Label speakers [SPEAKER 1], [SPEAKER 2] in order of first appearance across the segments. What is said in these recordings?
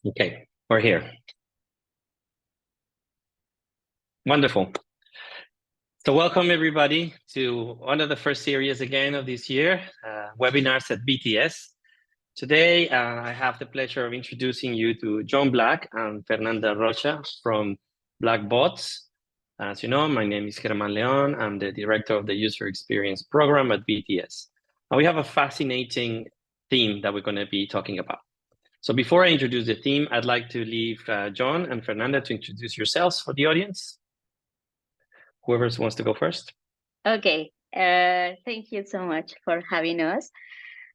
[SPEAKER 1] Okay, we're here. Wonderful. So welcome everybody to one of the first series again of this year, webinars at BTS. Today, I have the pleasure of introducing you to John Black and Fernanda Rocha from Blackbot. As you know, my name is Germán León. I'm the director of the User Experience Program at BTS. And we have a fascinating theme that we're going to be talking about. So before I introduce the theme, I'd like to leave John and Fernanda to introduce yourselves for the audience. Whoever wants to go first.
[SPEAKER 2] Okay, thank you so much for having us.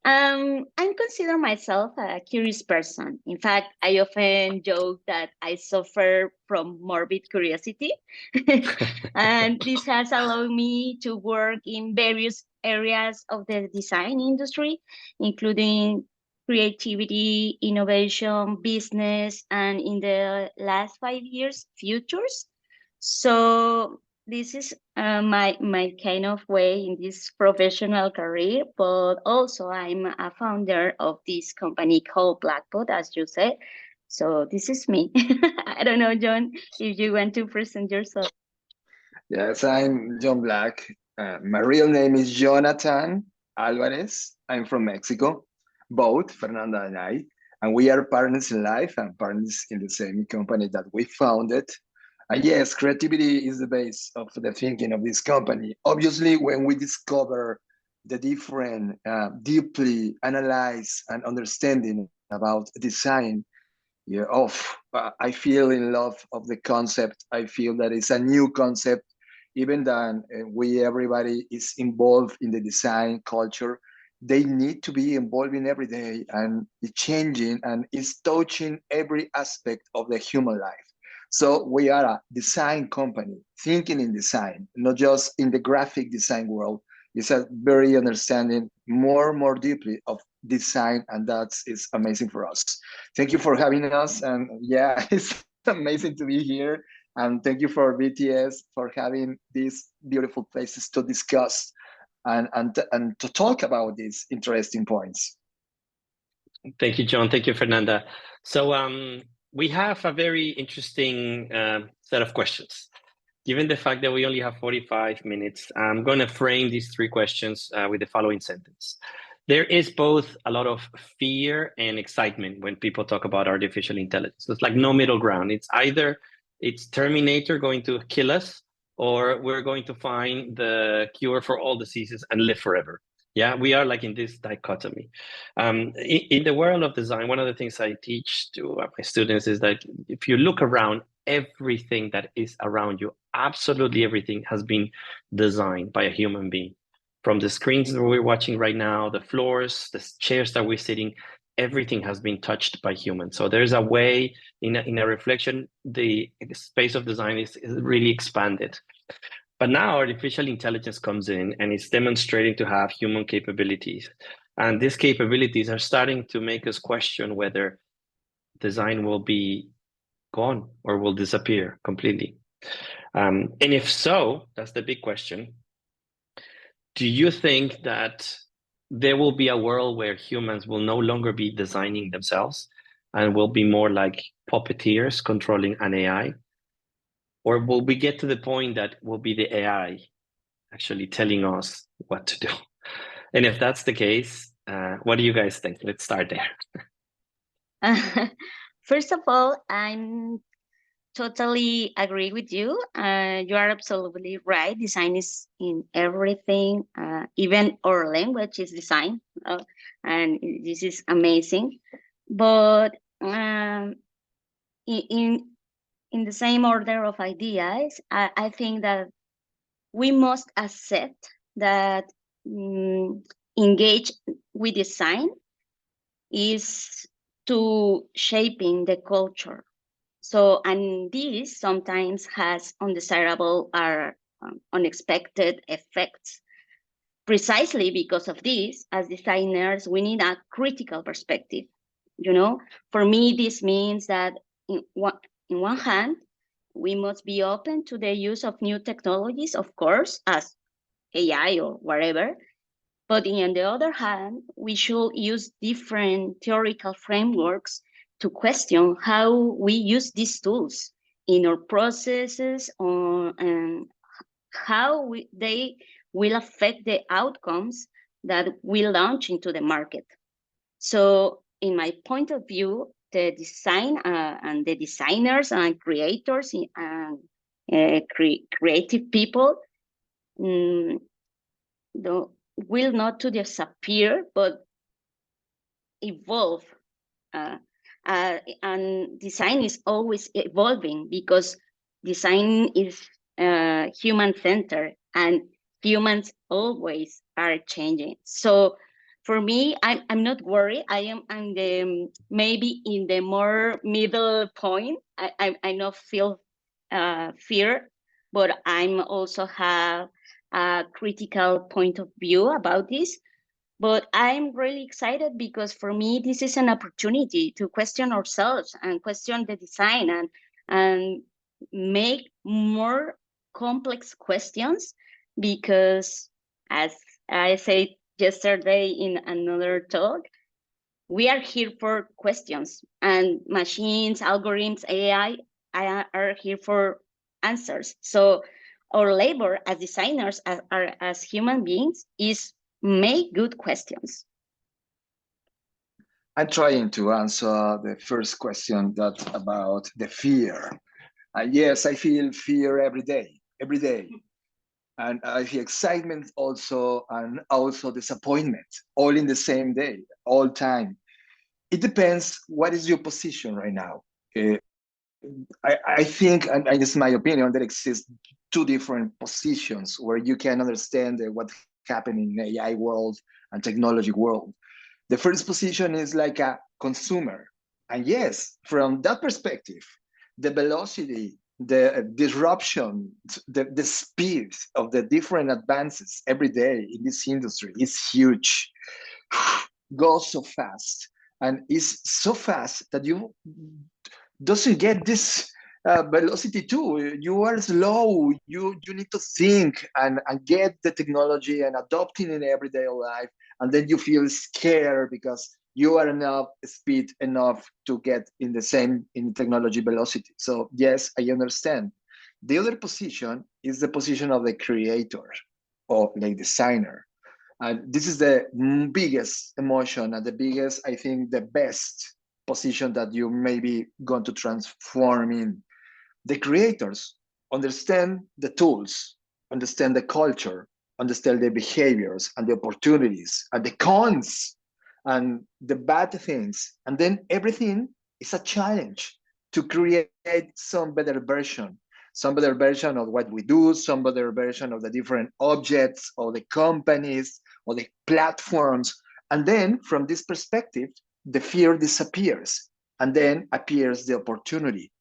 [SPEAKER 2] I consider myself a curious person. In fact, I often joke that I suffer from morbid curiosity. And this has allowed me to work in various areas of the design industry, including creativity, innovation, business, and in the last 5 years, futures. So this is my kind of way in this professional career, but also I'm a founder of this company called Blackbot, as you said. So this is me. I don't know, John, if you want to present yourself.
[SPEAKER 3] Yes, I'm John Black. My real name is Jonathan Alvarez. I'm from Mexico, both Fernanda and I, and we are partners in life and partners in the same company that we founded. And yes, creativity is the base of the thinking of this company. Obviously, when we discover the different, deeply analyze and understanding about design, I feel in love of the concept. I feel that it's a new concept, even then everybody is involved in the design culture. They need to be involving every day and changing, and it's touching every aspect of the human life. So we are a design company, thinking in design, not just in the graphic design world. It's a very understanding more deeply of design, and is amazing for us. Thank you for having us, and yeah, it's amazing to be here. And thank you for BTS for having these beautiful places to discuss and to talk about these interesting points.
[SPEAKER 1] Thank you, John. Thank you, Fernanda. So we have a very interesting set of questions. Given the fact that we only have 45 minutes, I'm going to frame these 3 questions with the following sentence. There is both a lot of fear and excitement when people talk about artificial intelligence. So it's like no middle ground. It's either it's Terminator going to kill us, or we're going to find the cure for all diseases and live forever. Yeah, we are like in this dichotomy. In the world of design, one of the things I teach to my students is that if you look around, everything that is around you, absolutely everything has been designed by a human being. From the screens that we're watching right now, the floors, the chairs that we're sitting, everything has been touched by humans. So there's a way in a reflection, the space of design is really expanded. But now artificial intelligence comes in and it's demonstrating to have human capabilities. And these capabilities are starting to make us question whether design will be gone or will disappear completely. And if so, that's the big question. Do you think that there will be a world where humans will no longer be designing themselves and will be more like puppeteers controlling an AI? Or will we get to the point that will be the AI actually telling us what to do? And if that's the case, what do you guys think? Let's start there.
[SPEAKER 2] First of all, I'm totally agree with you. You are absolutely right. Design is in everything. Even our language is design, and this is amazing. But in the same order of ideas, I think that we must accept that engage with design is to shaping the culture. So, and this sometimes has undesirable or unexpected effects. Precisely because of this, as designers, we need a critical perspective. You know, for me, this means that in one hand, we must be open to the use of new technologies, of course, as AI or whatever. But on the other hand, we should use different theoretical frameworks to question how we use these tools in our processes, and how they will affect the outcomes that we launch into the market. So in my point of view, the design and the designers and creators and creative people will not to disappear, but evolve. And design is always evolving, because design is human-centered, and humans always are changing. So for me, I'm not worried. I'm maybe in the more middle point. I not feel fear, but I'm also have a critical point of view about this. But I'm really excited, because for me, this is an opportunity to question ourselves and question the design, and make more complex questions, because as I said yesterday in another talk, we are here for questions, and machines, algorithms, AI are here for answers. So our labor as designers, as human beings, is make good questions.
[SPEAKER 3] I'm trying to answer the first question, that's about the fear. Yes, I feel fear every day. And I feel excitement also, and also disappointment, all in the same day, all time. It depends what is your position right now. I think, and it's my opinion, there exists two different positions where you can understand what's happening in AI world and technology world. The first position is like a consumer. And yes, from that perspective, the velocity, the disruption, the speed of the different advances every day in this industry is huge. Goes so fast, and is so fast that you doesn't get this velocity too. You are slow. You need to think and get the technology and adopting in everyday life, and then you feel scared because you are enough speed enough to get in the same in technology velocity. So yes, I understand. The other position is the position of the creator or the designer. And this is the biggest emotion and the biggest, I think, the best position that you may be going to transform in. The creators understand the tools, understand the culture, understand the behaviors and the opportunities and the cons and the bad things. And then everything is a challenge to create some better version of what we do, some better version of the different objects or the companies or the platforms. And then from this perspective, the fear disappears and then appears the opportunity.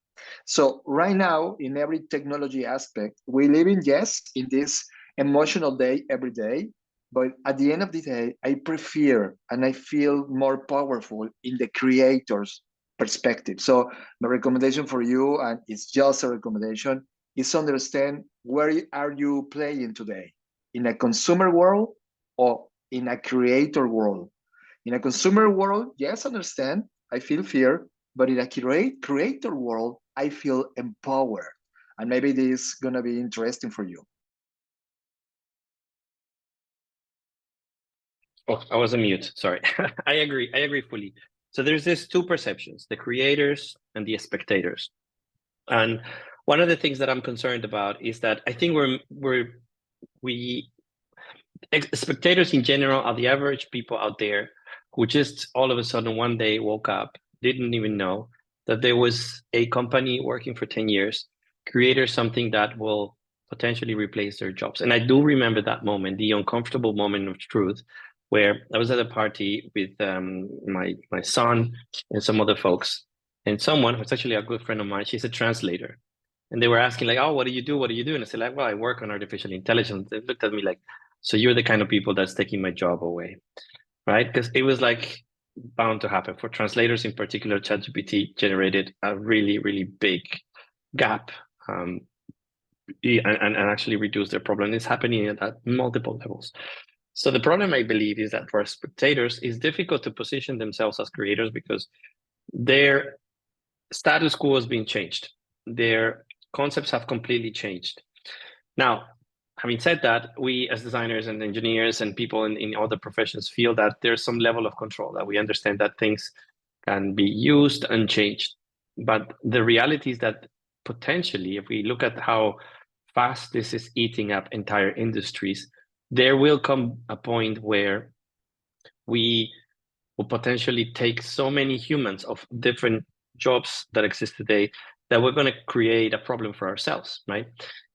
[SPEAKER 3] So right now, in every technology aspect, we live in, yes, in this emotional day every day, but at the end of the day, I prefer and I feel more powerful in the creator's perspective. So my recommendation for you, and it's just a recommendation, is understand where are you playing today, in a consumer world or in a creator world. In a consumer world, yes, understand, I feel fear, but in a creator world, I feel empowered. And maybe this is gonna be interesting for you.
[SPEAKER 1] Oh, I was on mute, sorry. I agree fully. So there's these two perceptions, the creators and the spectators. And one of the things that I'm concerned about is that I think spectators in general are the average people out there who just all of a sudden one day woke up, didn't even know that there was a company working for 10 years, created something that will potentially replace their jobs. And I do remember that moment, the uncomfortable moment of truth, where I was at a party with my son and some other folks, and someone who's actually a good friend of mine, she's a translator. And they were asking like, oh, what do you do? What do you do? And I said like, well, I work on artificial intelligence. They looked at me like, so you're the kind of people that's taking my job away, right? Because it was like bound to happen. For translators in particular, ChatGPT generated a really, really big gap and actually reduced their problem. It's happening at multiple levels. So the problem, I believe, is that for spectators, it's difficult to position themselves as creators because their status quo has been changed. Their concepts have completely changed. Now, having said that, we as designers and engineers and people in other professions feel that there's some level of control, that we understand that things can be used and changed. But the reality is that potentially, if we look at how fast this is eating up entire industries, there will come a point where we will potentially take so many humans of different jobs that exist today that we're going to create a problem for ourselves, right?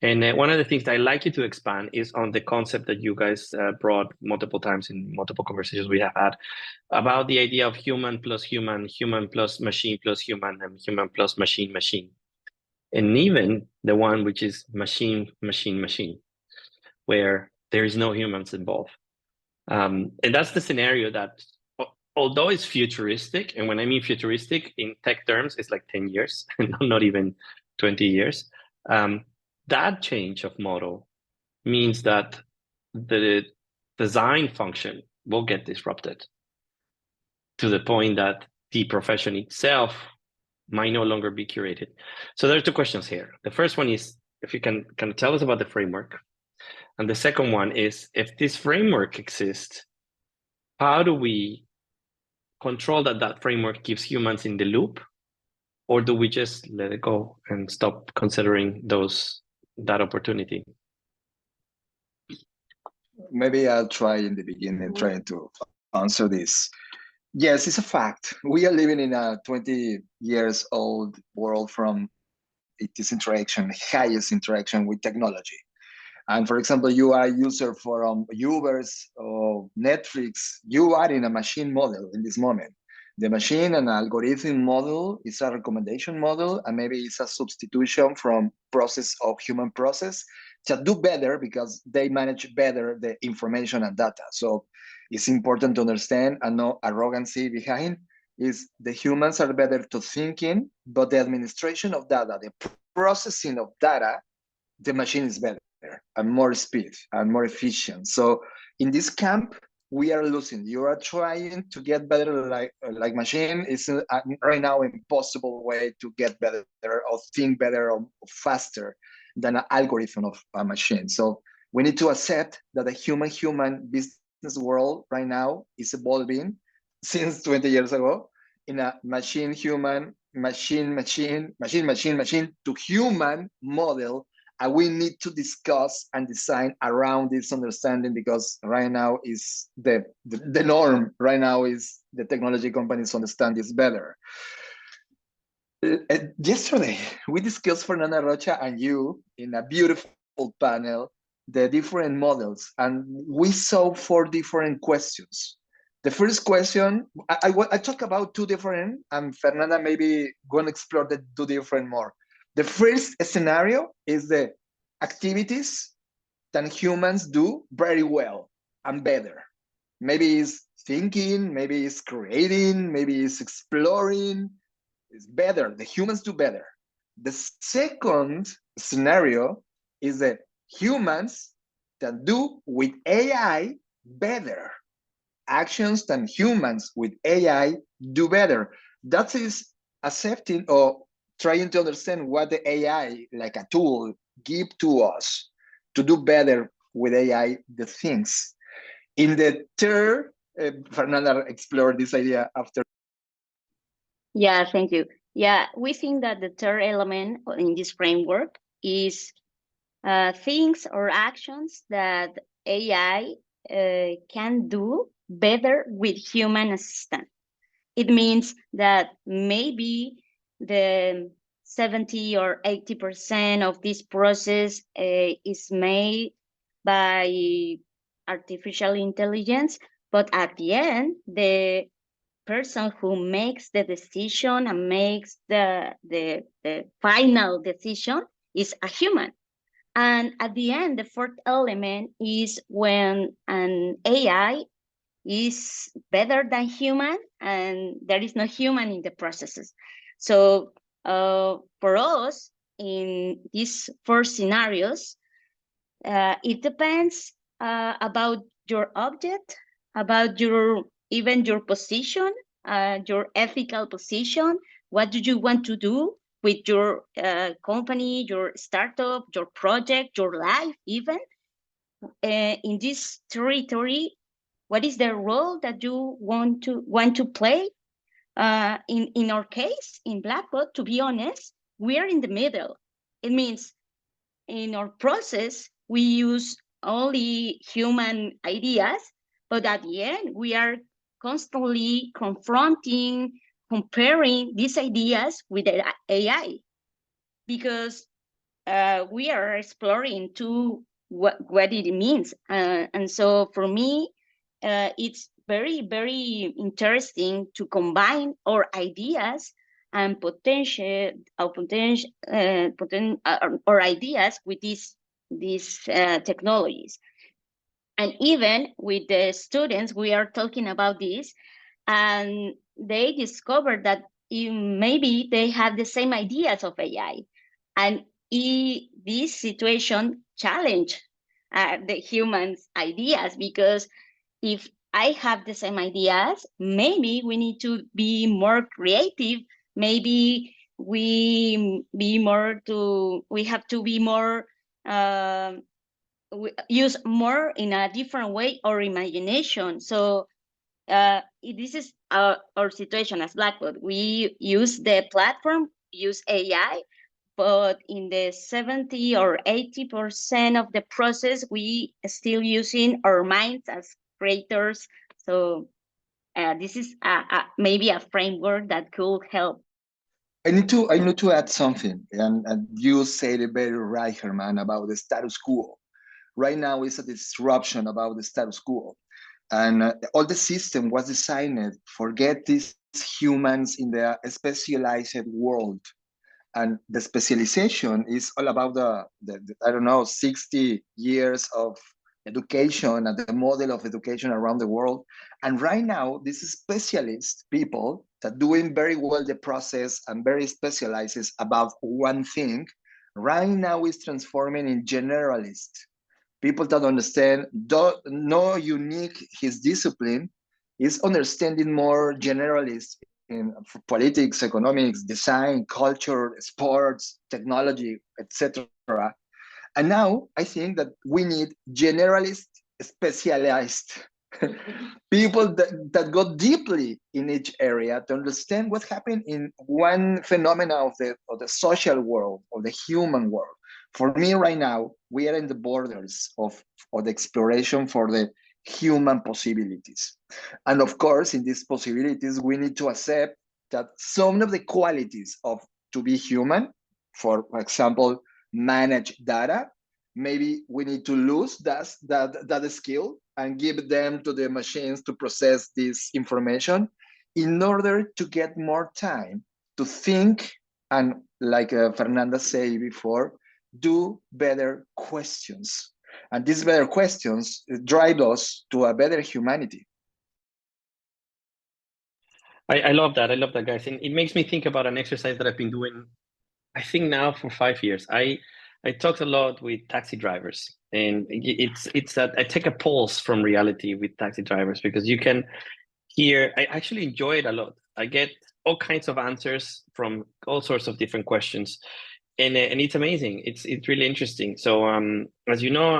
[SPEAKER 1] And one of the things that I'd like you to expand is on the concept that you guys brought multiple times in multiple conversations we have had about the idea of human plus human, human plus machine plus human, and human plus machine, machine. And even the one which is machine, machine, machine, where there is no humans involved. And that's the scenario that, although it's futuristic, and when I mean futuristic in tech terms, it's like 10 years, not even 20 years. That change of model means that the design function will get disrupted to the point that the profession itself might no longer be curated. So there are two questions here. The first one is, if you can tell us about the framework. And the second one is, if this framework exists, how do we control that framework keeps humans in the loop, or do we just let it go and stop considering that opportunity?
[SPEAKER 3] Maybe I'll try in the beginning, trying to answer this. Yes, it's a fact. We are living in a 20 years old world from its interaction, highest interaction with technology. And for example, you are a user for Uber's or Netflix, you are in a machine model in this moment. The machine and algorithm model is a recommendation model, and maybe it's a substitution from process of human process to do better because they manage better the information and data. So it's important to understand and no arrogancy behind is the humans are better to thinking, but the administration of data, the processing of data, the machine is better and more speed and more efficient. So in this camp, we are losing. You are trying to get better like machine. It's right now impossible way to get better or think better or faster than an algorithm of a machine. So we need to accept that the human business world right now is evolving since 20 years ago in a machine to human model. And we need to discuss and design around this understanding because right now is the norm. Right now is the technology companies understand this better. Yesterday, we discussed, Fernanda Rocha and you, in a beautiful panel, the different models, and we saw 4 different questions. The first question, I talk about 2 different, and Fernanda maybe gonna explore the 2 different more. The first scenario is the activities that humans do very well and better. Maybe it's thinking, maybe it's creating, maybe it's exploring. It's better. The humans do better. The second scenario is that humans that do with AI better. Actions that humans with AI do better. That is accepting or trying to understand what the AI, like a tool, give to us to do better with AI the things. In the third, Fernanda explored this idea after.
[SPEAKER 2] Yeah, thank you. Yeah, we think that the third element in this framework is things or actions that AI can do better with human assistance. It means that maybe the 70 or 80% of this process is made by artificial intelligence, but at the end, the person who makes the decision and makes the final decision is a human. And at the end, the fourth element is when an AI is better than human and there is no human in the processes. So for us, in these 4 scenarios, it depends about your object, about even your position, your ethical position. What do you want to do with your company, your startup, your project, your life even? In this territory, what is the role that you want to play? In our case, in Blackbot, to be honest, we are in the middle. It means in our process, we use only human ideas, but at the end, we are constantly confronting, comparing these ideas with AI, because we are exploring to what it means. And so for me, it's very, very interesting to combine our ideas and or ideas with these technologies. And even with the students, we are talking about this, and they discovered that maybe they have the same ideas of AI. And this situation challenge the humans' ideas, because if I have the same ideas, maybe we need to be more creative. Maybe we have to be more use more in a different way or imagination. So this is our situation as Blackbot. We use the platform, use AI, but in the 70 or 80% of the process, we still using our minds as creators. So this is maybe a framework that could help.
[SPEAKER 3] I need to add something, and you said it very right, Germán, about the status quo. Right now is a disruption about the status quo, and all the system was designed for get these humans in the specialized world, and the specialization is all about the I don't know, 60 years of education and the model of education around the world. And right now, these specialist people that doing very well the process and very specializes about one thing, right now is transforming in generalist. People that understand, no unique his discipline, is understanding more generalist in politics, economics, design, culture, sports, technology, etc. And now I think that we need generalist, specialized people that go deeply in each area to understand what happened in one phenomena of the social world, of the human world. For me right now, we are in the borders of the exploration for the human possibilities. And of course, in these possibilities, we need to accept that some of the qualities of to be human, for example, manage data, maybe we need to lose that skill and give them to the machines to process this information in order to get more time to think and, like Fernanda said before, do better questions. And these better questions drive us to a better humanity.
[SPEAKER 1] I love that. I love that, guys. And it makes me think about an exercise that I've been doing, I think now for 5 years. I talked a lot with taxi drivers, and it's that I take a pulse from reality with taxi drivers, because you can hear, I actually enjoy it a lot. I get all kinds of answers from all sorts of different questions. And it's amazing. It's really interesting. So as you know,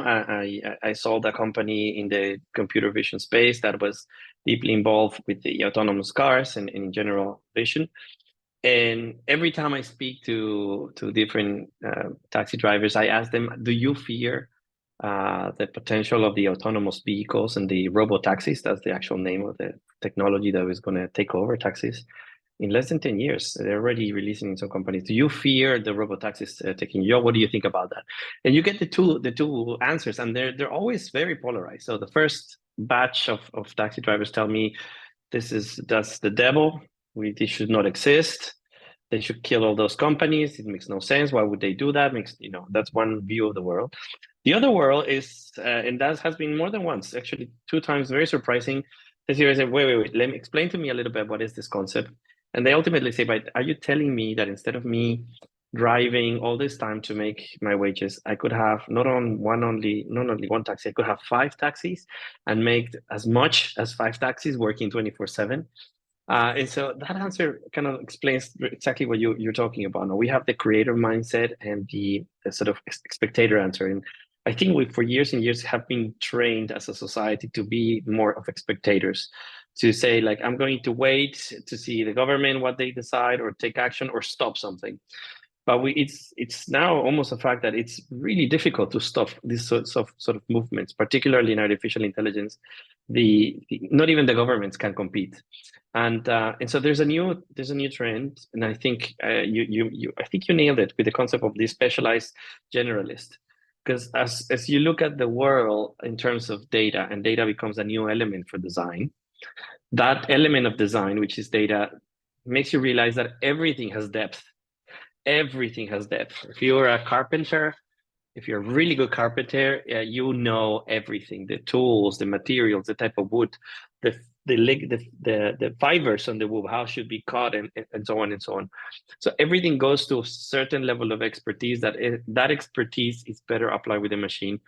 [SPEAKER 1] I sold a company in the computer vision space that was deeply involved with the autonomous cars and in general vision. And every time I speak to different taxi drivers, I ask them, do you fear the potential of the autonomous vehicles and the robo taxis? That's the actual name of the technology that is going to take over taxis in less than 10 years. They're already releasing in some companies. Do you fear the robo taxis taking you? What do you think about that? And you get the two answers, and they're always very polarized. So the first batch of taxi drivers tell me that's the devil. They should not exist. They should kill all those companies. It makes no sense. Why would they do that? That's one view of the world. The other world is, and that has been more than once, actually 2 times, very surprising. They say, wait, let me explain to me a little bit, what is this concept? And they ultimately say, but are you telling me that instead of me driving all this time to make my wages, I could have not only one taxi, I could have 5 taxis and make as much as 5 taxis working 24/7? And so that answer kind of explains exactly what you're talking about. Now we have the creator mindset and the sort of spectator answer. And I think we, for years and years, have been trained as a society to be more of spectators, to say like, I'm going to wait to see the government, what they decide, or take action or stop something. But it's now almost a fact that it's really difficult to stop these sorts of movements, particularly in artificial intelligence. Not even the governments can compete, and so there's a new trend, and I think I think you nailed it with the concept of the specialized generalist, because as you look at the world in terms of data, and data becomes a new element for design, that element of design, which is data, makes you realize that everything has depth. Everything has depth. If you're a carpenter, if you're a really good carpenter, you know everything: the tools, the materials, the type of wood, the fibers on the wood, how should be cut, and so on and so on. So everything goes to a certain level of expertise that expertise is better applied with the machine.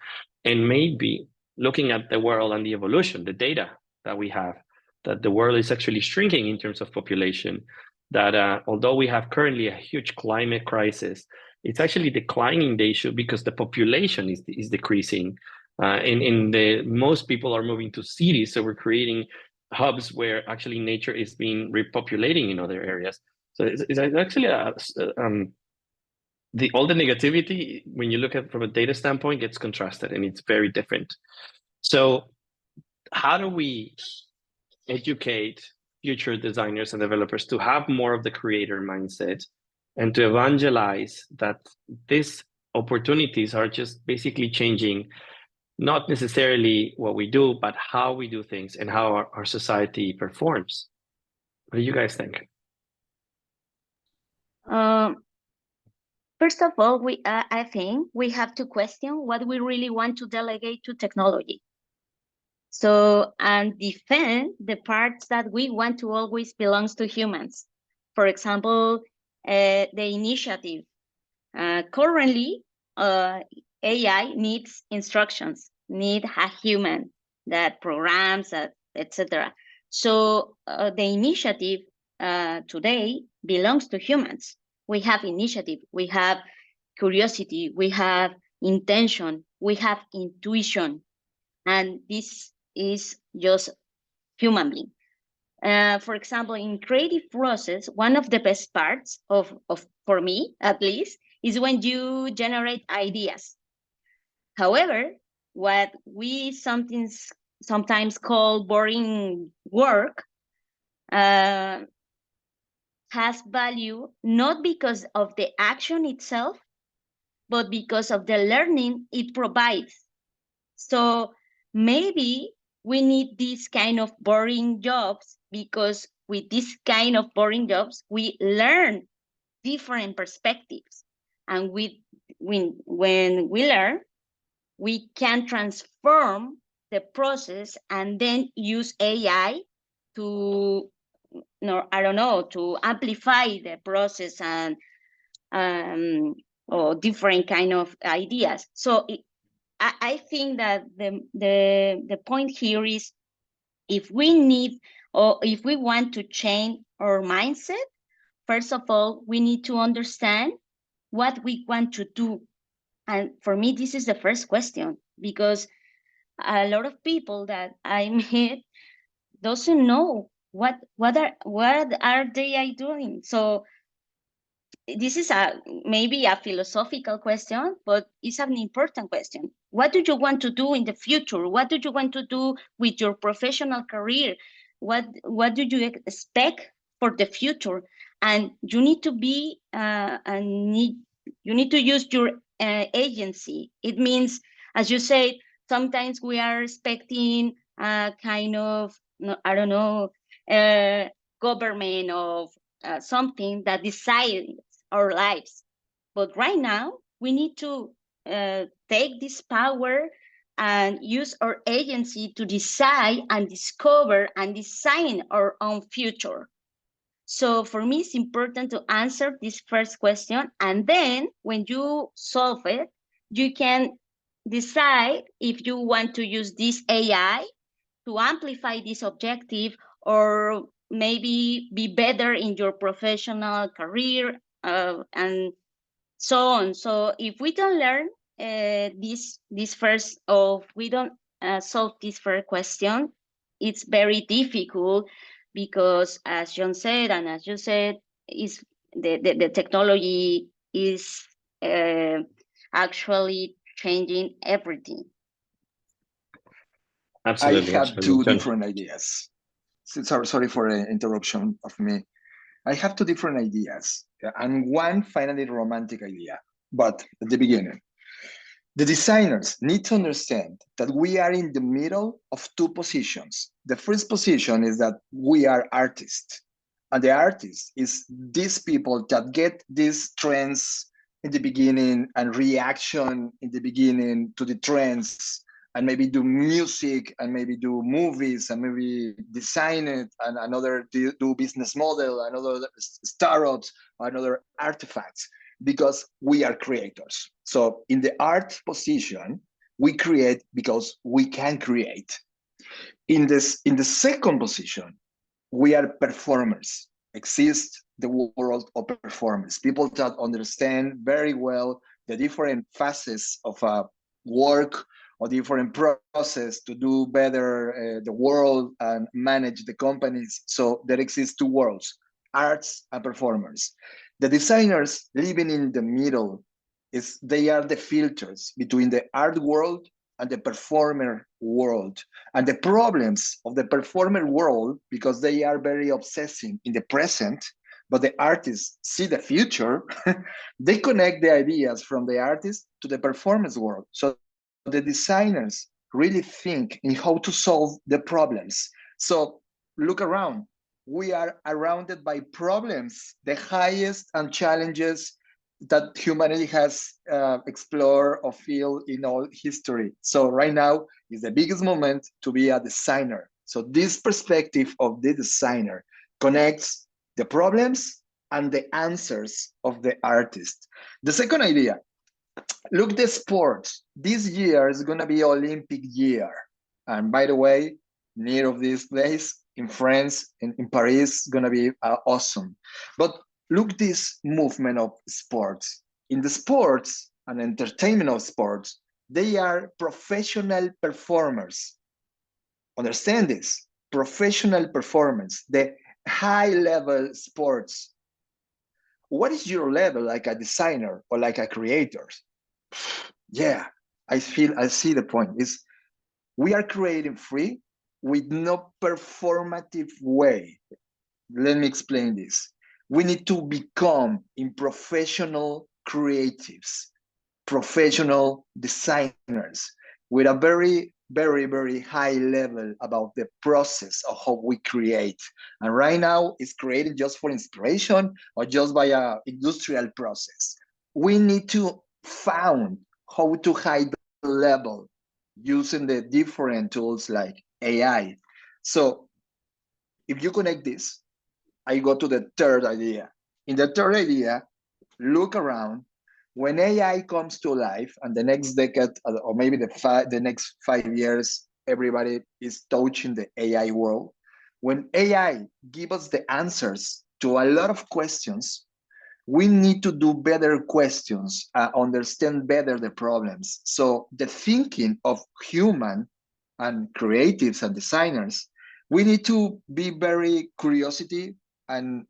[SPEAKER 1] And maybe looking at the world and the evolution, the data that we have, that the world is actually shrinking in terms of population, that although we have currently a huge climate crisis, it's actually declining the issue because the population is decreasing. Most people are moving to cities, so we're creating hubs where actually nature is being repopulating in other areas. So it's actually all the negativity, when you look at it from a data standpoint, gets contrasted, and it's very different. So how do we educate future designers and developers to have more of the creator mindset, and to evangelize that these opportunities are just basically changing not necessarily what we do, but how we do things and how our society performs? What do you guys think?
[SPEAKER 2] First of all, I think we have to question what we really want to delegate to technology. So, and defend the parts that we want to always belongs to humans. For example, the initiative. Currently, AI needs instructions, need a human that programs, etc. So the initiative today belongs to humans. We have initiative, we have curiosity, we have intention, we have intuition, and this is just human being. For example, in creative process, one of the best parts of for me, at least, is when you generate ideas. However, what we sometimes call boring work has value not because of the action itself, but because of the learning it provides. So maybe we need this kind of boring jobs, because with this kind of boring jobs, we learn different perspectives. And when we learn, we can transform the process and then use AI to, to amplify the process and or different kind of ideas. So I think that the point here is, if we need, or if we want to change our mindset, first of all, we need to understand what we want to do. And for me, this is the first question, because a lot of people that I met doesn't know what are they doing. So this is maybe a philosophical question, but it's an important question. What do you want to do in the future? What do you want to do with your professional career? What do you expect for the future? And you need to be you need to use your agency. It means, as you said, sometimes we are expecting a kind of, government of something that decides our lives. But right now, we need to take this power and use our agency to decide and discover and design our own future. So for me, it's important to answer this first question. And then when you solve it, you can decide if you want to use this AI to amplify this objective, or maybe be better in your professional career, and so on. So if we don't learn this first, or we don't solve this first question, it's very difficult, because as John said, and as you said, is the technology is actually changing everything.
[SPEAKER 1] Absolutely,
[SPEAKER 3] I have
[SPEAKER 1] absolutely.
[SPEAKER 3] two
[SPEAKER 1] John.
[SPEAKER 3] different ideas. Sorry for the interruption of me. I have two different ideas, and one finally romantic idea. But at the beginning, the designers need to understand that we are in the middle of two positions. The first position is that we are artists, and the artist is these people that get these trends in the beginning and reaction in the beginning to the trends, and maybe do music, and maybe do movies, and maybe design it, and another do business model, another startups, another artifacts, because we are creators. So in the art position, we create because we can create. In the second position, we are performers. Exist the world of performers, people that understand very well the different phases of a work or different process to do better the world and manage the companies. So there exist two worlds, arts and performers. The designers living in the middle, they are the filters between the art world and the performer world. And the problems of the performer world, because they are very obsessing in the present, but the artists see the future, they connect the ideas from the artist to the performance world. So the designers really think in how to solve the problems. So look around. We are surrounded by problems, the highest and challenges that humanity has explored or feel in all history. So right now is the biggest moment to be a designer. So this perspective of the designer connects the problems and the answers of the artist. The second idea, look the sports. This year is gonna be Olympic year. And by the way, near of this place in France, in Paris, gonna be awesome. But look this movement of sports. In the sports and entertainment of sports, they are professional performers. Understand this, professional performance, the high level sports. What is your level like a designer or like a creator? Yeah, I see the point. Is we are creating free with no performative way. Let me explain this. We need to become in professional creatives, professional designers with a very, very, very high level about the process of how we create. And right now it's created just for inspiration or just by a industrial process. We need to find how to hide the level using the different tools like AI. So if you connect this, I go to the third idea. In the third idea, look around. When AI comes to life, and the next decade, or maybe the next 5 years, everybody is touching the AI world. When AI gives us the answers to a lot of questions, we need to do better questions, understand better the problems. So the thinking of human and creatives and designers, we need to be very curiosity and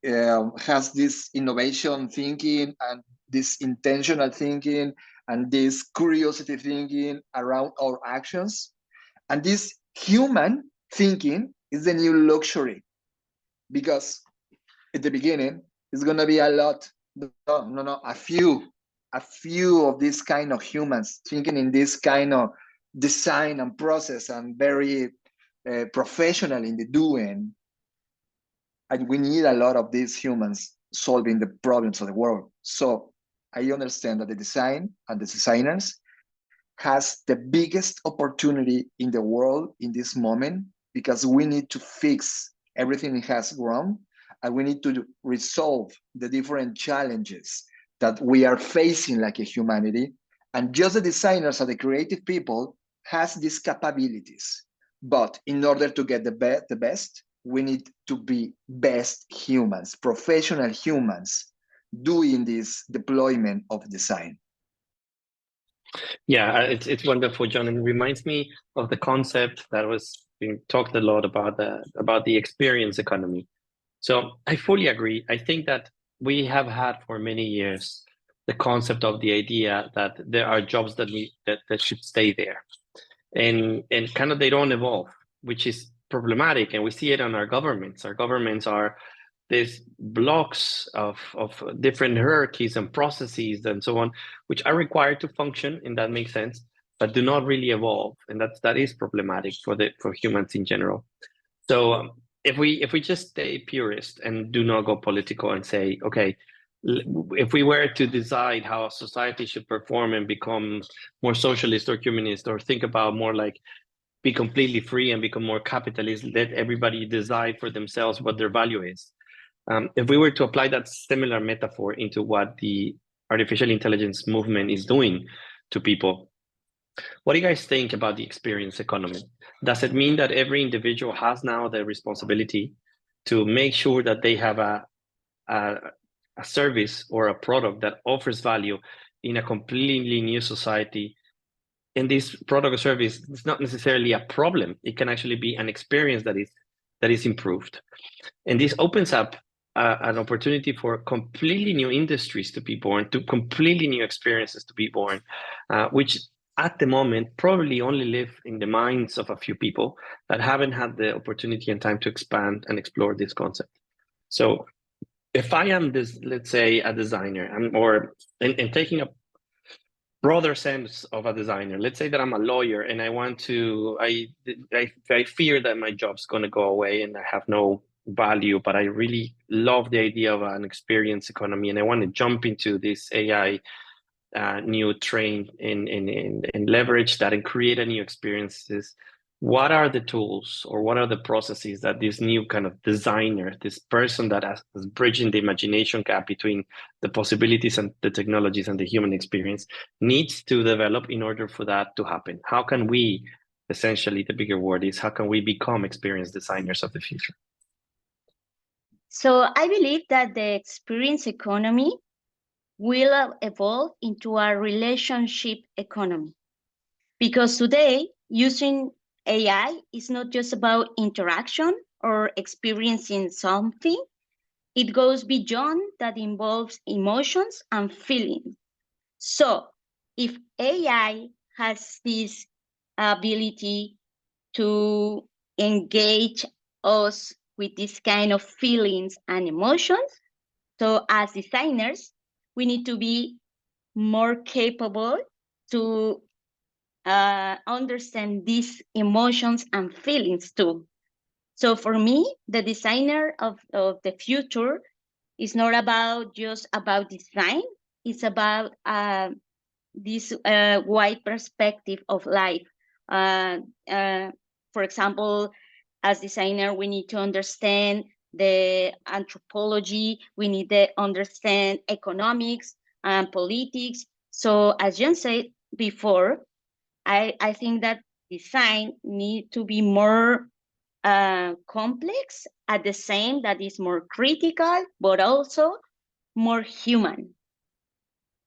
[SPEAKER 3] has this innovation thinking and this intentional thinking and this curiosity thinking around our actions. And this human thinking is the new luxury, because at the beginning, it's going to be a lot, a few of these kind of humans thinking in this kind of design and process and very professional in the doing. And we need a lot of these humans solving the problems of the world. So I understand that the design and the designers has the biggest opportunity in the world in this moment, because we need to fix everything that has wrong, and we need to resolve the different challenges that we are facing like a humanity. And just the designers and the creative people has these capabilities. But in order to get the best, we need to be best humans, professional humans, doing this deployment of design.
[SPEAKER 1] Yeah, it's wonderful, John, and it reminds me of the concept that was being talked a lot about the experience economy. So I fully agree. I think that we have had for many years the concept of the idea that there are jobs that should stay there, and kind of they don't evolve, which is problematic, and we see it on our governments. Our governments are these blocks of different hierarchies and processes and so on, which are required to function, and that makes sense, but do not really evolve, and that is problematic for humans in general. So if we just stay purist and do not go political and say, okay, if we were to decide how a society should perform and become more socialist or humanist, or think about more like be completely free and become more capitalist, let everybody decide for themselves what their value is. If we were to apply that similar metaphor into what the artificial intelligence movement is doing to people, what do you guys think about the experience economy? Does it mean that every individual has now the responsibility to make sure that they have a service or a product that offers value in a completely new society? And this product or service is not necessarily a problem. It can actually be an experience that is improved. And this opens up an opportunity for completely new industries to be born, to completely new experiences to be born, which at the moment probably only live in the minds of a few people that haven't had the opportunity and time to expand and explore this concept. So if I am this, let's say, a designer, and taking a broader sense of a designer, let's say that I'm a lawyer and I fear that my job's going to go away and I have no value, but I really love the idea of an experience economy, and I want to jump into this AI new train and leverage that and create a new experiences. What are the tools or what are the processes that this new kind of designer, this person that is bridging the imagination gap between the possibilities and the technologies and the human experience needs to develop in order for that to happen? How can we, essentially the bigger word is, how can we become experience designers of the future?
[SPEAKER 2] So I believe that the experience economy will evolve into a relationship economy. Because today, using AI is not just about interaction or experiencing something. It goes beyond that, involves emotions and feelings. So if AI has this ability to engage us with this kind of feelings and emotions, so as designers, we need to be more capable to understand these emotions and feelings too. So for me, the designer of the future is not just about design. It's about this wide perspective of life. For example, as designer, we need to understand the anthropology. We need to understand economics and politics. So as John said before, I think that design need to be more complex, at the same that is more critical, but also more human.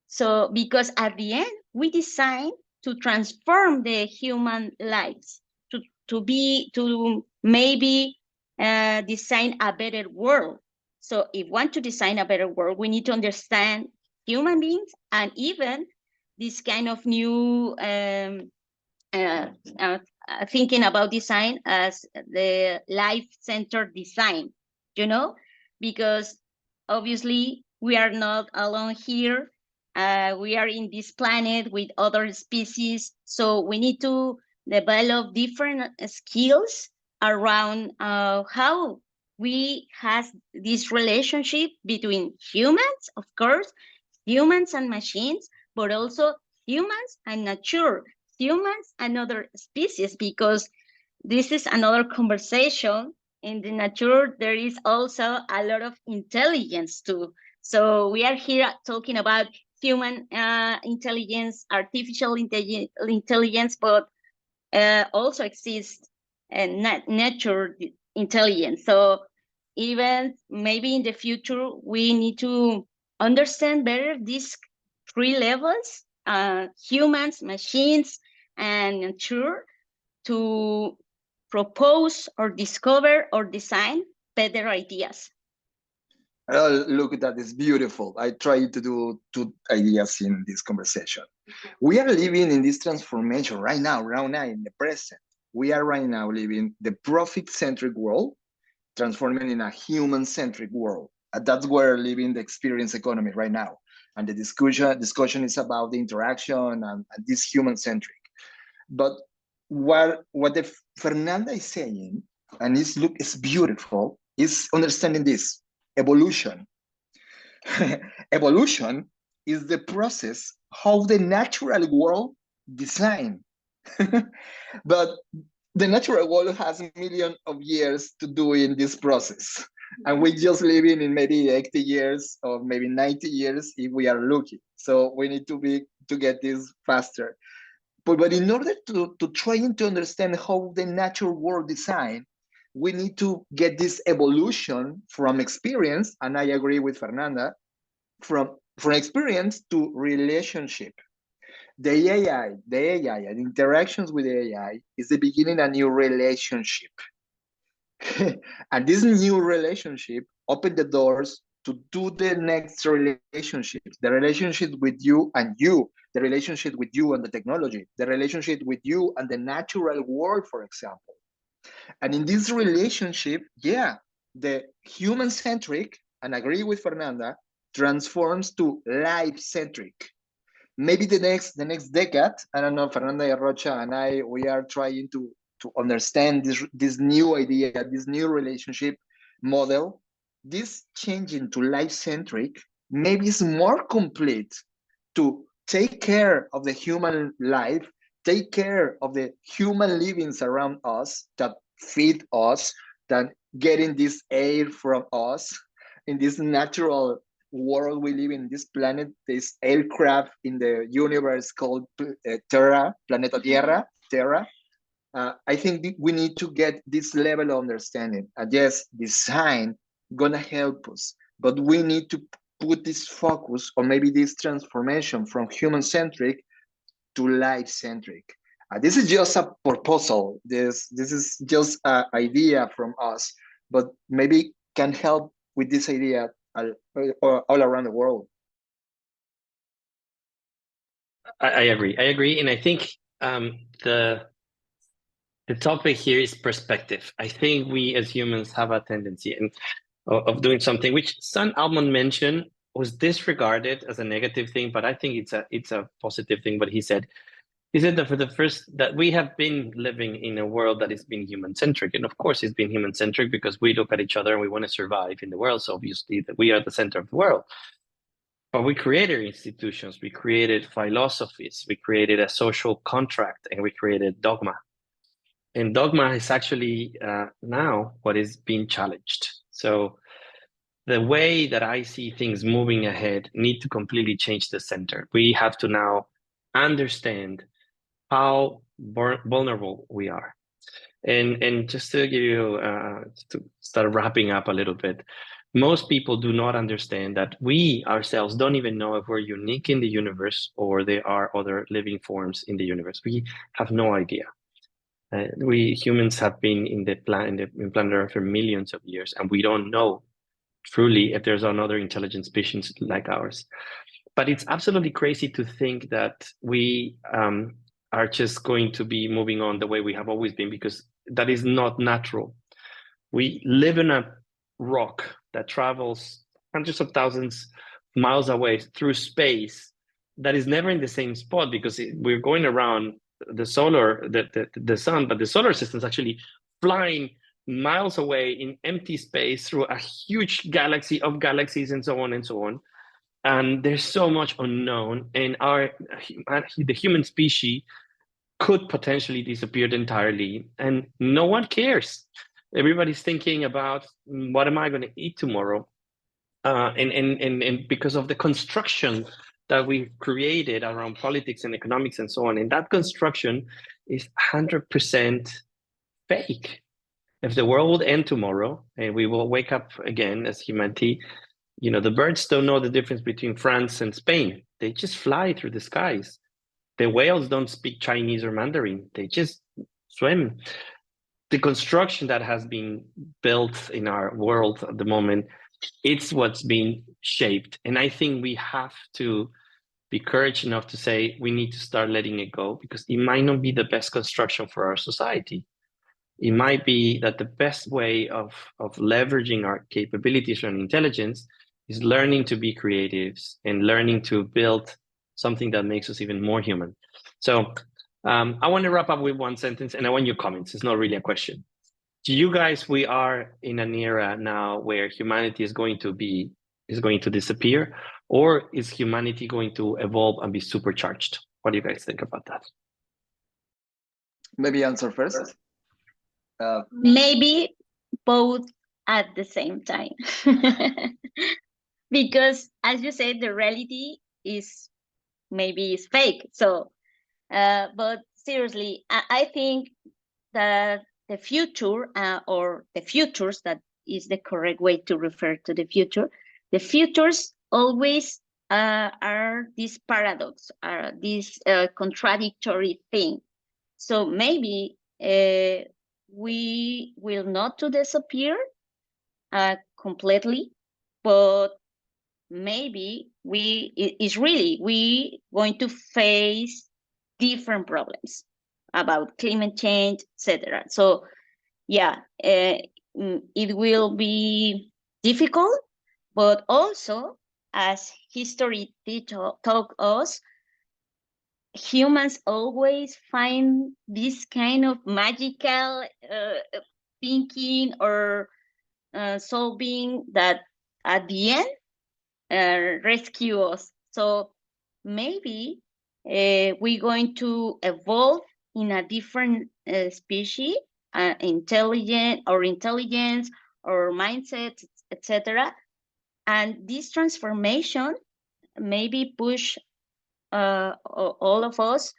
[SPEAKER 2] So because at the end, we design to transform the human lives, to maybe design a better world. So if we want to design a better world, we need to understand human beings, and even this kind of new thinking about design as the life-centered design, because obviously we are not alone here. We are in this planet with other species, so we need to develop different skills around how we have this relationship between humans, of course, humans and machines, but also humans and nature, humans and other species, because this is another conversation. In the nature, there is also a lot of intelligence too. So we are here talking about human intelligence, artificial intelligence, but also exists nature intelligence. So even maybe in the future, we need to understand better these three levels, humans, machines, and nature, to propose or discover or design better ideas.
[SPEAKER 3] Oh, look, that is beautiful. I try to do two ideas in this conversation. We are living in this transformation right now, in the present. We are right now living the profit-centric world, transforming in a human-centric world. And that's where we're living the experience economy right now. And the discussion is about the interaction and this human-centric. But what Fernanda is saying, and it's beautiful, is understanding this evolution. Evolution is the process how the natural world designed. But the natural world has millions of years to do in this process. And we just living in maybe 80 years or maybe 90 years if we are lucky. So we need to get this faster. But in order to trying to understand how the natural world design, we need to get this evolution from experience, and I agree with Fernanda, from experience to relationship. The AI and interactions with the AI is the beginning of a new relationship. And this new relationship opened the doors to do the next relationships, the relationship with you and you, the relationship with you and the technology, the relationship with you and the natural world, for example. And in this relationship, yeah, the human-centric, and agree with Fernanda, transforms to life-centric. Maybe the next decade, I don't know, Fernanda Rocha and I, we are trying to understand this new idea, this new relationship model. This changing to life-centric maybe is more complete to take care of the human life, take care of the human livings around us that feed us, that getting this air from us in this natural world we live in, this planet, this aircraft in the universe called Terra, Planeta Terra. I think we need to get this level of understanding. Yes, design gonna help us, but we need to put this focus or maybe this transformation from human-centric to life-centric. This is just a proposal. This is just an idea from us, but maybe can help with this idea all around the world.
[SPEAKER 1] I agree, and I think the topic here is perspective. I think we as humans have a tendency of doing something which Sam Altman mentioned was disregarded as a negative thing, but I think it's a positive thing. What he said that we have been living in a world that has been human-centric, and of course it's been human-centric because we look at each other and we want to survive in the world. So obviously that we are the center of the world. But we created institutions, we created philosophies, we created a social contract, and we created dogma. And dogma is actually now what is being challenged. So the way that I see things moving ahead need to completely change the center. We have to now understand how vulnerable we are. And just to give you, to start wrapping up a little bit, most people do not understand that we ourselves don't even know if we're unique in the universe or there are other living forms in the universe. We have no idea. We humans have been in planet Earth for millions of years, and we don't know truly if there's another intelligent species like ours. But it's absolutely crazy to think that we are just going to be moving on the way we have always been, because that is not natural. We live in a rock that travels hundreds of thousands of miles away through space that is never in the same spot, because we're going around the sun, but the solar system is actually flying miles away in empty space through a huge galaxy of galaxies and so on and so on. And there's so much unknown, and the human species could potentially disappear entirely, and no one cares. Everybody's thinking about what am I going to eat tomorrow, and because of the construction that we've created around politics and economics and so on, and that construction is 100% fake. If the world would end tomorrow and we will wake up again as humanity, the birds don't know the difference between France and Spain. They just fly through the skies. The whales don't speak Chinese or Mandarin. They just swim. The construction that has been built in our world at the moment, it's what's being shaped. And I think we have to be courage enough to say we need to start letting it go, because it might not be the best construction for our society. It might be that the best way of leveraging our capabilities and intelligence is learning to be creatives and learning to build something that makes us even more human. So I want to wrap up with one sentence, and I want your comments. It's not really a question. Do you guys, we are in an era now where humanity is going to disappear, or is humanity going to evolve and be supercharged? What do you guys think about that?
[SPEAKER 3] Maybe answer first.
[SPEAKER 2] Maybe both at the same time. Because as you said, the reality is fake. So, but seriously, I think that the future or the futures, that is the correct way to refer to the future. The futures always are this paradox, are this contradictory thing. So maybe we will not to disappear completely, but maybe we going to face different problems about climate change, etc. So yeah, it will be difficult, but also, as history taught us, humans always find this kind of magical thinking or solving that at the end rescue us. So maybe we're going to evolve in a different species, intelligence or mindset, etc. And this transformation maybe push all of us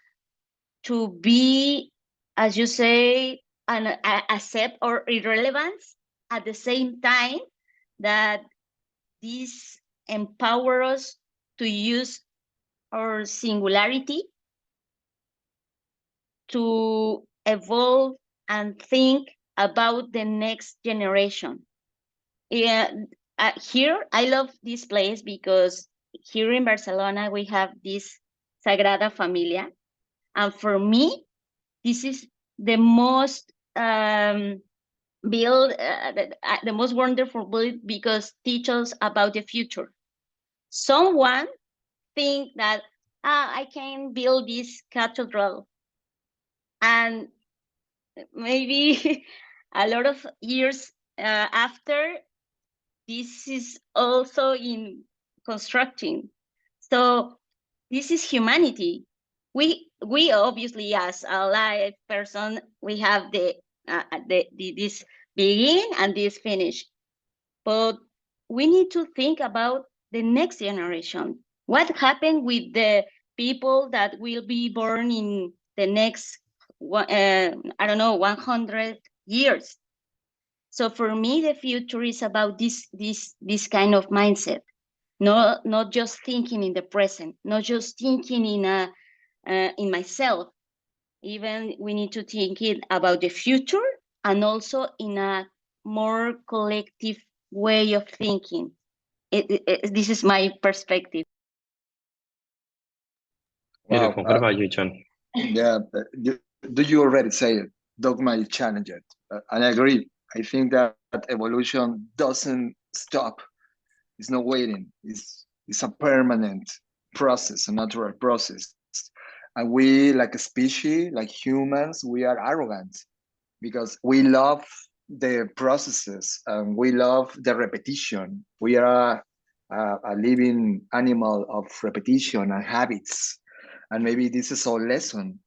[SPEAKER 2] to be, as you say, accept or irrelevance at the same time, that this empower us to use our singularity to evolve and think about the next generation. Yeah, here I love this place because here in Barcelona we have this Sagrada Familia, and for me this is the most the most wonderful build, because teaches about the future. Someone think that I can build this cathedral, and maybe a lot of years after, this is also in constructing. So this is humanity. We obviously, as a live person, we have this begin and this finish, but we need to think about the next generation. What happened with the people that will be born in the next 100 years? So for me, the future is about this kind of mindset. Not just thinking in the present, not just thinking in myself. Even we need to think about the future, and also in a more collective way of thinking. This is my perspective.
[SPEAKER 1] Beautiful. What about you, John?
[SPEAKER 3] Yeah, you already say it? Dogma is challenged, and I agree. I think that evolution doesn't stop. It's not waiting. It's a permanent process, a natural process. And we, like a species, like humans, we are arrogant because we love the processes and we love the repetition. We are a living animal of repetition and habits. And maybe this is our lesson.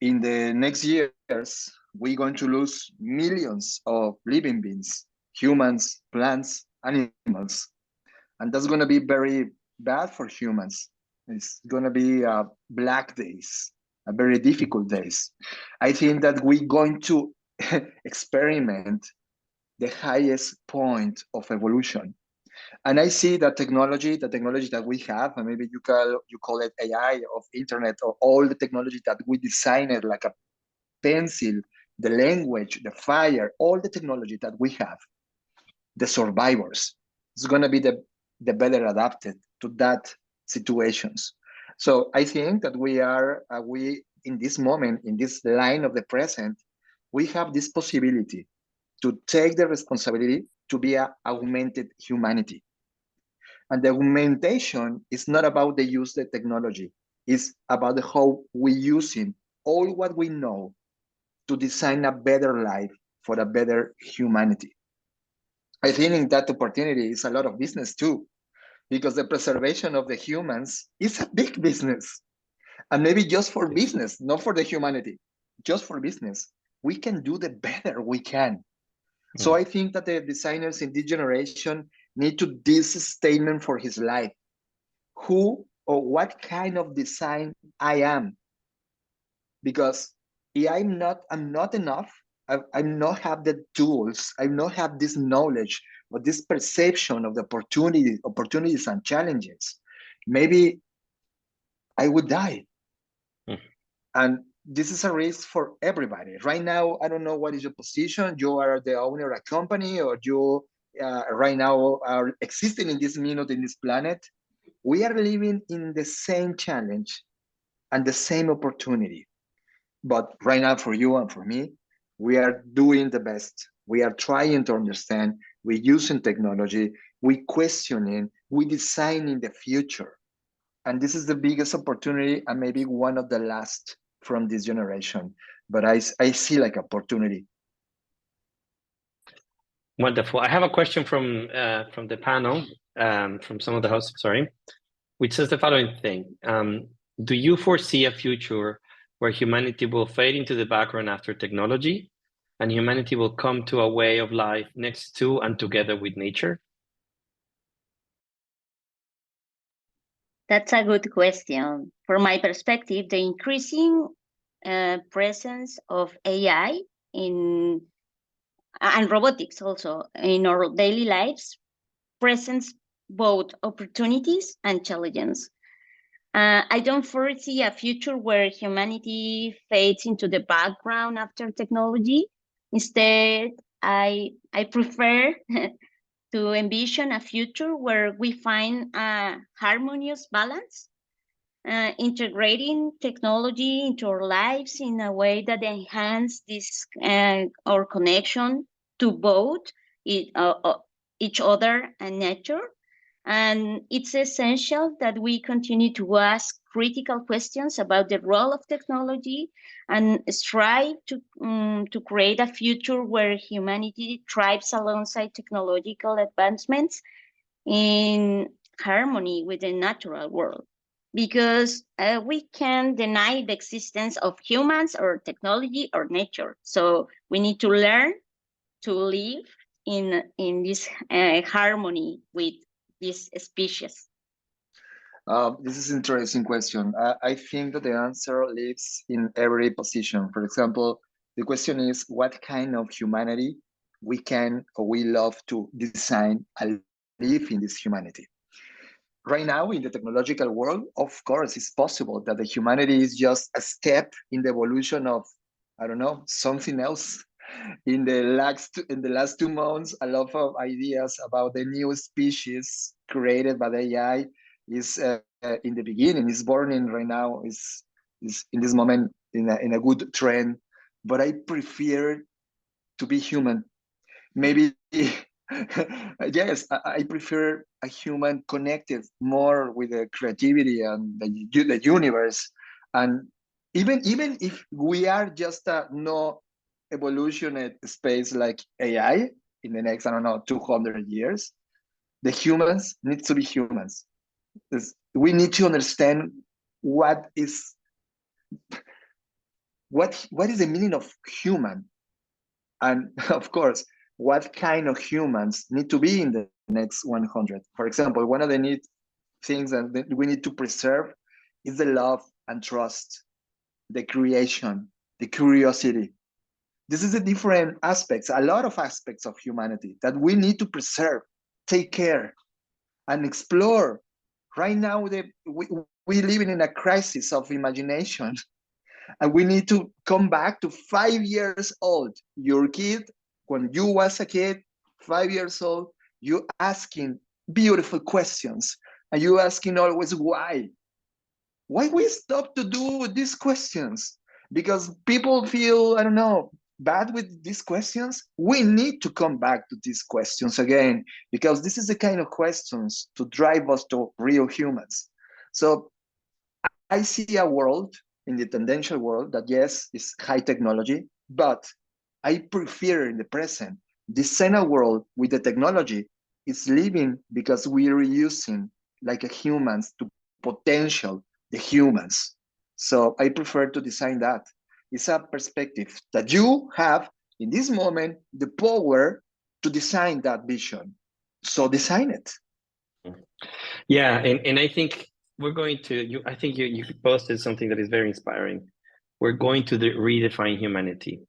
[SPEAKER 3] In the next years, we're going to lose millions of living beings, humans, plants, animals. And that's going to be very bad for humans. It's going to be black days, very difficult days. I think that we're going to experiment the highest point of evolution. And I see that technology, the technology that we have, and maybe you call it AI, of internet, or all the technology that we designed, like a pencil, the language, the fire, all the technology that we have, the survivors, is going to be the better adapted to that situations. So I think that we in this moment, in this line of the present, we have this possibility to take the responsibility to be an augmented humanity. And the augmentation is not about the use of the technology. It's about how we using all what we know to design a better life for a better humanity. I think in that opportunity is a lot of business too, because the preservation of the humans is a big business. And maybe just for business, not for the humanity, just for business, we can do the better we can. So I think that the designers in this generation need to this statement for his life. Who or what kind of design I am? Because I'm not enough. I not have the tools. I not have this knowledge or this perception of the opportunities and challenges. Maybe I would die. And this is a risk for everybody. Right now, I don't know what is your position. You are the owner of a company, or you right now are existing in this minute, in this planet. We are living in the same challenge and the same opportunity. But right now, for you and for me, we are doing the best. We are trying to understand. We're using technology. We questioning. We designing the future. And this is the biggest opportunity, and maybe one of the last from this generation. But I see like opportunity.
[SPEAKER 1] Wonderful. I have a question from the panel, from some of the hosts, sorry, which says the following thing. Do you foresee a future where humanity will fade into the background after technology, and humanity will come to a way of life next to and together with nature?
[SPEAKER 2] That's a good question. From my perspective, the increasing presence of AI and robotics also in our daily lives presents both opportunities and challenges. I don't foresee a future where humanity fades into the background after technology. Instead, I prefer to envision a future where we find a harmonious balance, integrating technology into our lives in a way that enhances this our connection to both each other and nature. And it's essential that we continue to ask critical questions about the role of technology and strive to create a future where humanity thrives alongside technological advancements in harmony with the natural world. Because we can't deny the existence of humans or technology or nature. So we need to learn to live in this harmony with this species?
[SPEAKER 3] This is an interesting question. I think that the answer lives in every position. For example, the question is what kind of humanity we can or we love to design and live in this humanity. Right now in the technological world, of course, it's possible that the humanity is just a step in the evolution of, I don't know, something else. In the last 2 months, a lot of ideas about the new species created by the AI is in the beginning, is born in right now, is in this moment in a good trend. But I prefer to be human. Maybe, yes, I prefer a human connected more with the creativity and the universe. And even if we are just a no evolutionary space like AI in the next, I don't know, 200 years, the humans need to be humans. We need to understand what is the meaning of human, and of course, what kind of humans need to be in the next 100. For example, one of the neat things that we need to preserve is the love and trust, the creation, the curiosity. This is a different aspects, a lot of aspects of humanity that we need to preserve, take care, and explore. Right now, we living in a crisis of imagination, and we need to come back to 5 years old. Your kid, when you was a kid, 5 years old, you asking beautiful questions, and you asking always why. Why we stop to do these questions? Because people feel, I don't know, bad with these questions. We need to come back to these questions again, because this is the kind of questions to drive us to real humans. So I see a world in the tendential world that, yes, is high technology, but I prefer in the present design a world with the technology is living because we are using like a humans to potential the humans. So I prefer to design that. It's a perspective that you have in this moment the power to design that vision. So design it.
[SPEAKER 1] Yeah, and I think we're going to, I think you posted something that is very inspiring. We're going to redefine humanity.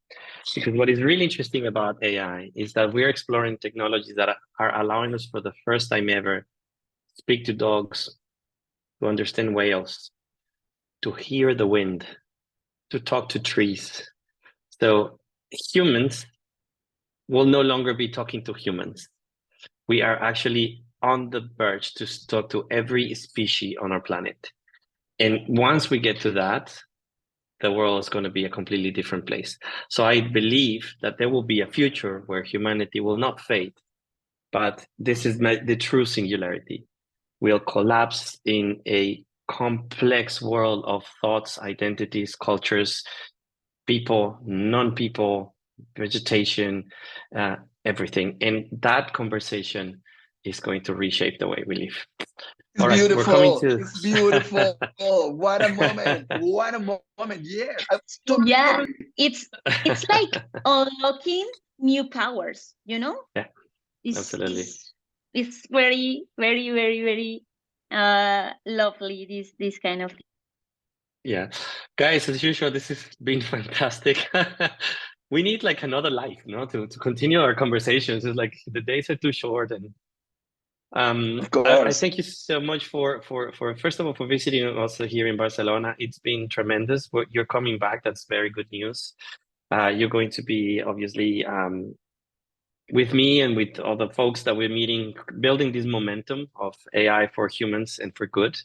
[SPEAKER 1] Because what is really interesting about AI is that we're exploring technologies that are allowing us for the first time ever speak to dogs, to understand whales, to hear the wind, to talk to trees. So humans will no longer be talking to humans. We are actually on the verge to talk to every species on our planet. And once we get to that, the world is going to be a completely different place. So I believe that there will be a future where humanity will not fade, but this is the true singularity. We'll collapse in a complex world of thoughts, identities, cultures, people, non-people, vegetation, everything. And that conversation is going to reshape the way we live.
[SPEAKER 3] It's
[SPEAKER 1] All right,
[SPEAKER 3] beautiful.
[SPEAKER 1] we're coming to...
[SPEAKER 3] It's beautiful. What a moment. What a moment. Yes.
[SPEAKER 2] Yeah, it's like unlocking new powers, you know?
[SPEAKER 1] Yeah,
[SPEAKER 2] It's,
[SPEAKER 1] absolutely.
[SPEAKER 2] it's very, very, very, very lovely, this kind of thing.
[SPEAKER 1] Yeah, guys, as usual, this has been fantastic. We need like another life, no, to continue our conversations. It's like the days are too short, and
[SPEAKER 3] Of
[SPEAKER 1] I
[SPEAKER 3] course.
[SPEAKER 1] thank you so much for first of all for visiting us here in Barcelona. It's been tremendous. You're coming back. That's very good news. You're going to be obviously with me and with other folks that we're meeting, building this momentum of AI for humans and for good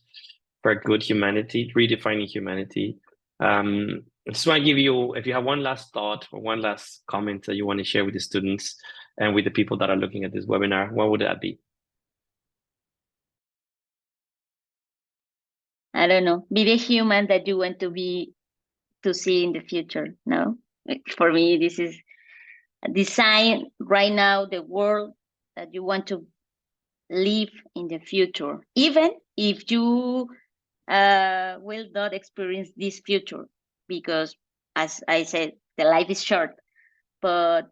[SPEAKER 1] humanity, redefining humanity. I just want to give you, if you have one last thought or one last comment that you want to share with the students and with the people that are looking at this webinar, what would that be?
[SPEAKER 2] I don't know. Be the human that you want to see in the future. No, for me, this is design right now the world that you want to live in the future, even if you will not experience this future, because as I said, the life is short, but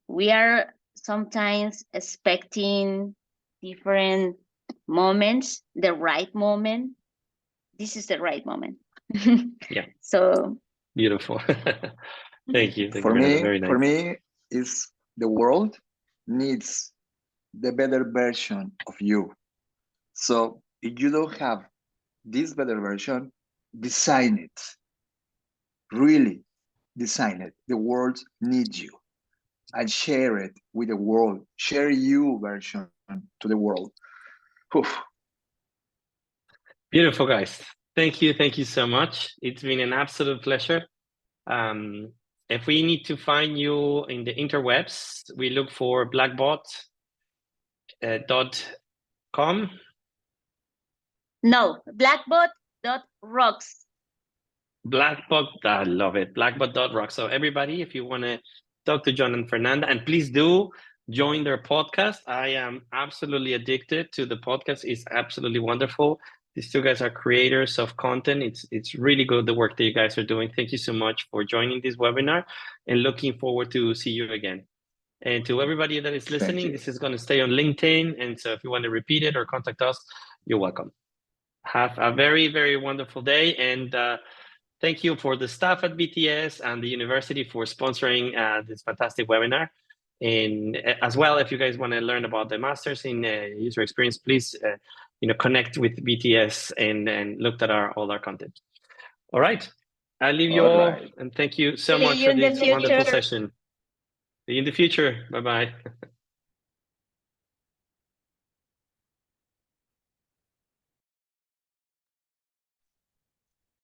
[SPEAKER 2] we are sometimes expecting different moments, the right moment. This is the right moment.
[SPEAKER 1] Yeah.
[SPEAKER 2] So
[SPEAKER 1] Beautiful. Thank you. Thank
[SPEAKER 3] For
[SPEAKER 1] you,
[SPEAKER 3] me,
[SPEAKER 1] very nice.
[SPEAKER 3] for me, is the world needs the better version of you. So if you don't have this better version, design it. Really design it. The world needs you. And share it with the world. Share you version to the world. Oof.
[SPEAKER 1] Beautiful, guys. Thank you. Thank you so much. It's been an absolute pleasure. If we need to find you in the interwebs, we look for blackbot.com.
[SPEAKER 2] no, blackbot.rocks.
[SPEAKER 1] Blackbot, I love it. Blackbot.rock. So everybody, if you want to talk to John and Fernanda, and please do join their podcast. I am absolutely addicted to the podcast. It's absolutely wonderful. These two guys are creators of content. It's really good, the work that you guys are doing. Thank you so much for joining this webinar and looking forward to see you again. And to everybody that is listening, this is going to stay on LinkedIn. And so if you want to repeat it or contact us, you're welcome. Have a very, very wonderful day. And Thank you for the staff at BTS and the university for sponsoring this fantastic webinar. And as well, if you guys want to learn about the masters in user experience, please connect with BTS and look at all our content. All right, I'll leave you all, and thank you so much for this wonderful session. See you in the future. Bye-bye.